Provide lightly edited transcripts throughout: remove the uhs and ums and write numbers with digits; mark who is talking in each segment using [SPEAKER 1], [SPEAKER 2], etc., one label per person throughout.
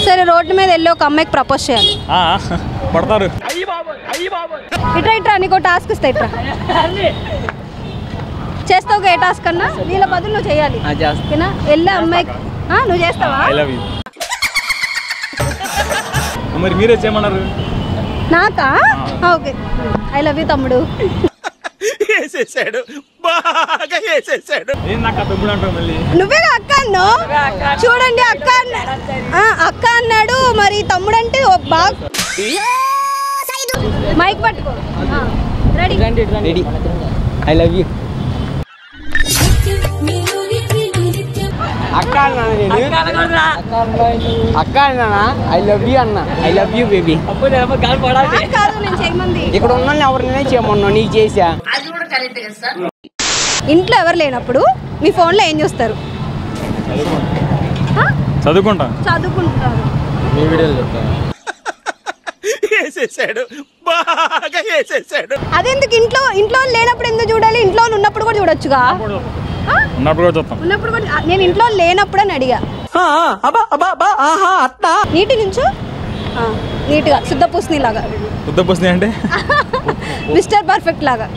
[SPEAKER 1] సరే రోడ్డు మీద వెళ్ళి ఒక అమ్మాయికి ప్రపోజ్ చేయాలి.
[SPEAKER 2] పడతారు.
[SPEAKER 1] ఇట్రా ఇట్రా నీకో టాస్క్ ఇస్తా. ఇట్రా చేస్తావు ఏ టాస్క్ అన్నా వీళ్ళ బదులు నువ్వు చేయాలి. ఓకేనా? వెళ్ళే అమ్మాయికి నువ్వు చేస్తావా?
[SPEAKER 2] మరి మీరే చేయమన్నారు.
[SPEAKER 1] నాకా? ఓకే. ఐ లవ్ యూ తమ్ముడు. నువ్వే అక్క అన్నావు. చూడండి అక్క అన్నాడు, మరి తమ్ముడు అంటే బాగా. మైక్ పట్టుకో. రెడీ?
[SPEAKER 3] ఐ లవ్ యూ అక్క అన్నా. అక్క అన్నా. ఐ లవ్ యూ అన్న. I love you baby. ఇక్కడ ఉన్న ఎవరినైనా చేయమన్నా నీకు చేసా.
[SPEAKER 1] ఇంట్లో ఎవరు లేనప్పుడు మీ ఫోన్లో ఏం చూస్తారు? చదువుకుంటారు.
[SPEAKER 3] మీ వీడియోలు
[SPEAKER 1] అదెందుకు? ఇంట్లో లేనప్పుడు ఎందుకు చూడాలి? ఇంట్లో ఉన్నప్పుడు కూడా చూడొచ్చుగా. ఉన్నప్పుడు కూడా. నేను ఇంట్లో లేనప్పుడు అని అడిగా. నీటి నుంచు నీట్గా శుద్ధ పూసని లాగా.
[SPEAKER 2] శుద్ధ పూసని అంటే
[SPEAKER 1] మిస్టర్ పర్ఫెక్ట్ లాగా.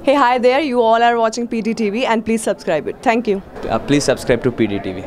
[SPEAKER 4] Hey, hi there. You all are watching PDTV and please subscribe it. Thank you.
[SPEAKER 3] Please subscribe to PDTV.